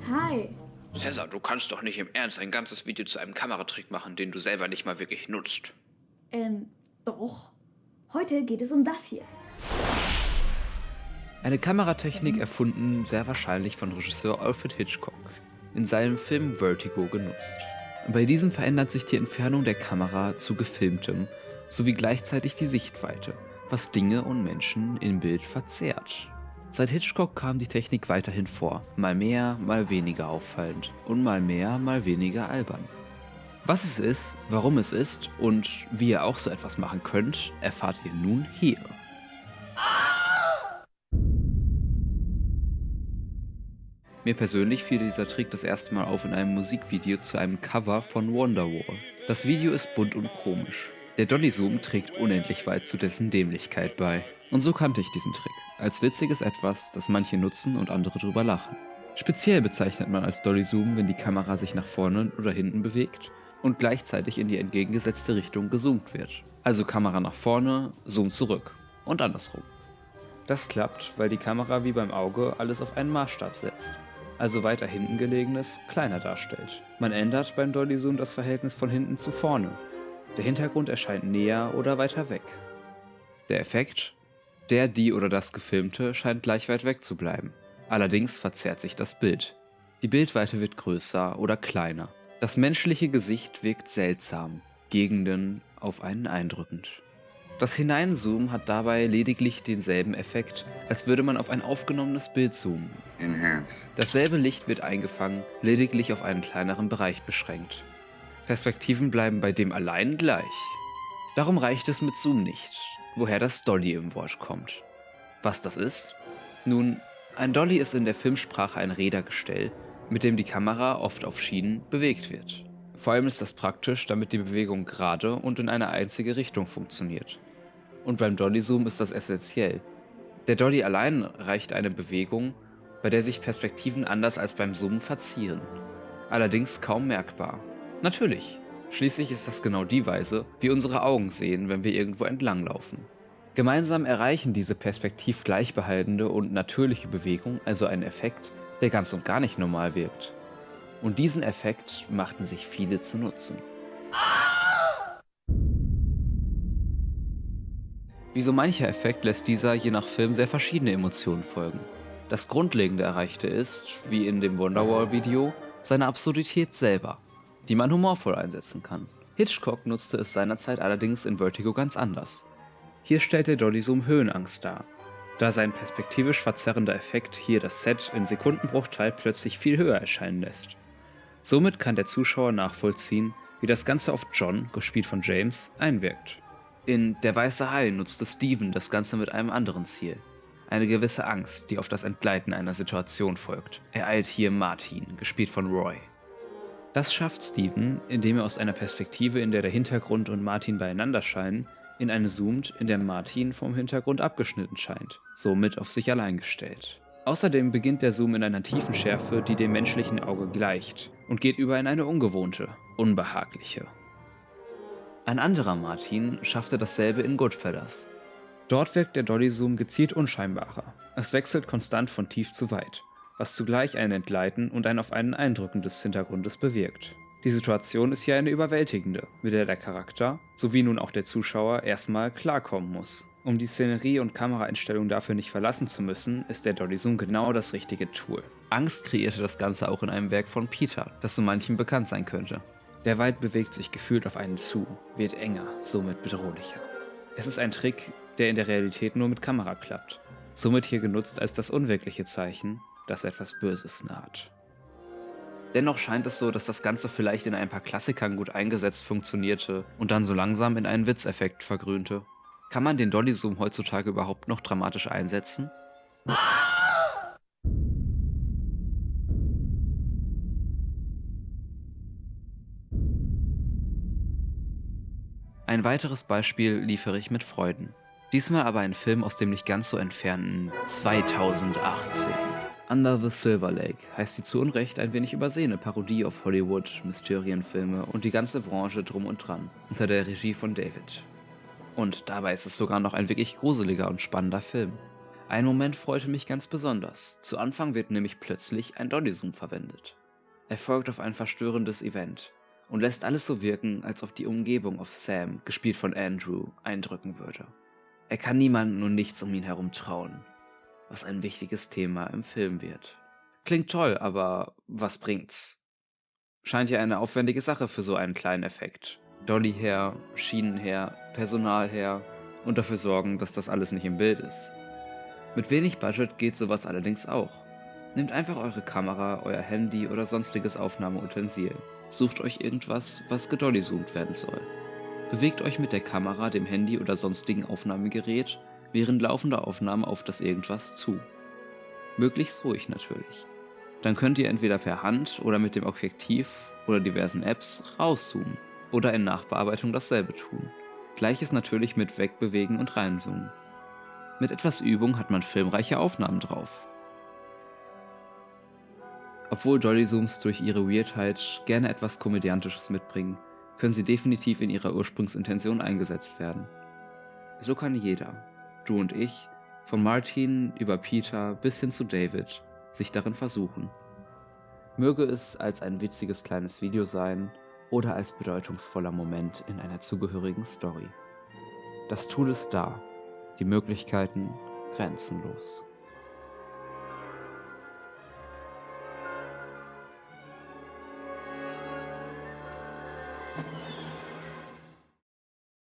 Hi. Cesar, du kannst doch nicht im Ernst ein ganzes Video zu einem Kameratrick machen, den du selber nicht mal wirklich nutzt. Doch. Heute geht es um das hier. Eine Kameratechnik erfunden sehr wahrscheinlich von Regisseur Alfred Hitchcock, in seinem Film Vertigo genutzt. Bei diesem verändert sich die Entfernung der Kamera zu gefilmtem, sowie gleichzeitig die Sichtweite, was Dinge und Menschen im Bild verzerrt. Seit Hitchcock kam die Technik weiterhin vor, mal mehr, mal weniger auffallend und mal mehr, mal weniger albern. Was es ist, warum es ist und wie ihr auch so etwas machen könnt, erfahrt ihr nun hier. Mir persönlich fiel dieser Trick das erste Mal auf in einem Musikvideo zu einem Cover von Wonderwall. Das Video ist bunt und komisch. Der Dolly-Zoom trägt unendlich weit zu dessen Dämlichkeit bei. Und so kannte ich diesen Trick, als witziges Etwas, das manche nutzen und andere drüber lachen. Speziell bezeichnet man als Dolly-Zoom, wenn die Kamera sich nach vorne oder hinten bewegt und gleichzeitig in die entgegengesetzte Richtung gezoomt wird. Also Kamera nach vorne, Zoom zurück und andersrum. Das klappt, weil die Kamera wie beim Auge alles auf einen Maßstab setzt, also weiter hinten gelegenes kleiner darstellt. Man ändert beim Dolly-Zoom das Verhältnis von hinten zu vorne. Der Hintergrund erscheint näher oder weiter weg. Der Effekt? Der, die oder das Gefilmte scheint gleich weit weg zu bleiben. Allerdings verzerrt sich das Bild. Die Bildweite wird größer oder kleiner. Das menschliche Gesicht wirkt seltsam, Gegenden auf einen eindrückend. Das Hineinzoomen hat dabei lediglich denselben Effekt, als würde man auf ein aufgenommenes Bild zoomen. Dasselbe Licht wird eingefangen, lediglich auf einen kleineren Bereich beschränkt. Perspektiven bleiben bei dem allein gleich. Darum reicht es mit Zoom nicht, woher das Dolly im Wort kommt. Was das ist? Nun, ein Dolly ist in der Filmsprache ein Rädergestell, mit dem die Kamera, oft auf Schienen, bewegt wird. Vor allem ist das praktisch, damit die Bewegung gerade und in eine einzige Richtung funktioniert. Und beim Dolly-Zoom ist das essentiell. Der Dolly allein reicht eine Bewegung, bei der sich Perspektiven anders als beim Zoomen verzieren. Allerdings kaum merkbar. Natürlich, schließlich ist das genau die Weise, wie unsere Augen sehen, wenn wir irgendwo entlanglaufen. Gemeinsam erreichen diese perspektiv gleichbehaltende und natürliche Bewegung also einen Effekt, der ganz und gar nicht normal wirkt. Und diesen Effekt machten sich viele zu nutzen. Wie so mancher Effekt lässt dieser je nach Film sehr verschiedene Emotionen folgen. Das Grundlegende Erreichte ist, wie in dem Wonderwall-Video, seine Absurdität selber, die man humorvoll einsetzen kann. Hitchcock nutzte es seinerzeit allerdings in Vertigo ganz anders. Hier stellt der Dolly-Zoom Höhenangst dar, da sein perspektivisch verzerrender Effekt hier das Set in Sekundenbruchteil plötzlich viel höher erscheinen lässt. Somit kann der Zuschauer nachvollziehen, wie das Ganze auf John, gespielt von James, einwirkt. In Der Weiße Hai nutzte Steven das Ganze mit einem anderen Ziel. Eine gewisse Angst, die auf das Entgleiten einer Situation folgt, ereilt hier Martin, gespielt von Roy. Das schafft Steven, indem er aus einer Perspektive, in der der Hintergrund und Martin beieinander scheinen, in eine zoomt, in der Martin vom Hintergrund abgeschnitten scheint, somit auf sich allein gestellt. Außerdem beginnt der Zoom in einer tiefen Schärfe, die dem menschlichen Auge gleicht, und geht über in eine ungewohnte, unbehagliche. Ein anderer Martin schaffte dasselbe in Goodfellas. Dort wirkt der Dolly-Zoom gezielt unscheinbarer. Es wechselt konstant von tief zu weit, was zugleich ein Entgleiten und ein auf einen Eindrücken des Hintergrundes bewirkt. Die Situation ist hier eine überwältigende, mit der der Charakter, sowie nun auch der Zuschauer, erstmal klarkommen muss. Um die Szenerie und Kameraeinstellung dafür nicht verlassen zu müssen, ist der Dolly-Zoom genau das richtige Tool. Angst kreierte das Ganze auch in einem Werk von Peter, das so manchem bekannt sein könnte. Der Wald bewegt sich gefühlt auf einen zu, wird enger, somit bedrohlicher. Es ist ein Trick, der in der Realität nur mit Kamera klappt, somit hier genutzt als das unwirkliche Zeichen, dass etwas Böses naht. Dennoch scheint es so, dass das Ganze vielleicht in ein paar Klassikern gut eingesetzt funktionierte und dann so langsam in einen Witzeffekt vergrünte. Kann man den Dolly-Zoom heutzutage überhaupt noch dramatisch einsetzen? Ein weiteres Beispiel liefere ich mit Freuden. Diesmal aber ein Film aus dem nicht ganz so entfernten 2018. Under the Silver Lake heißt die zu Unrecht ein wenig übersehene Parodie auf Hollywood, Mysterienfilme und die ganze Branche drum und dran, unter der Regie von David. Und dabei ist es sogar noch ein wirklich gruseliger und spannender Film. Ein Moment freute mich ganz besonders. Zu Anfang wird nämlich plötzlich ein Dolly-Zoom verwendet. Er folgt auf ein verstörendes Event und lässt alles so wirken, als ob die Umgebung auf Sam, gespielt von Andrew, eindrücken würde. Er kann niemanden und nichts um ihn herum trauen, was ein wichtiges Thema im Film wird. Klingt toll, aber was bringt's? Scheint ja eine aufwendige Sache für so einen kleinen Effekt. Dolly her, Schienen her, Personal her und dafür sorgen, dass das alles nicht im Bild ist. Mit wenig Budget geht sowas allerdings auch. Nehmt einfach eure Kamera, euer Handy oder sonstiges Aufnahmeutensil. Sucht euch irgendwas, was gedollyzoomt werden soll. Bewegt euch mit der Kamera, dem Handy oder sonstigen Aufnahmegerät während laufender Aufnahme auf das Irgendwas zu. Möglichst ruhig natürlich. Dann könnt ihr entweder per Hand oder mit dem Objektiv oder diversen Apps rauszoomen oder in Nachbearbeitung dasselbe tun. Gleiches natürlich mit Wegbewegen und Reinzoomen. Mit etwas Übung hat man filmreiche Aufnahmen drauf. Obwohl Dollyzooms durch ihre Weirdheit gerne etwas Komödiantisches mitbringen, können sie definitiv in ihrer Ursprungsintention eingesetzt werden. So kann jeder, du und ich, von Martin über Peter bis hin zu David, sich darin versuchen. Möge es als ein witziges kleines Video sein oder als bedeutungsvoller Moment in einer zugehörigen Story. Das Tool ist da, die Möglichkeiten grenzenlos.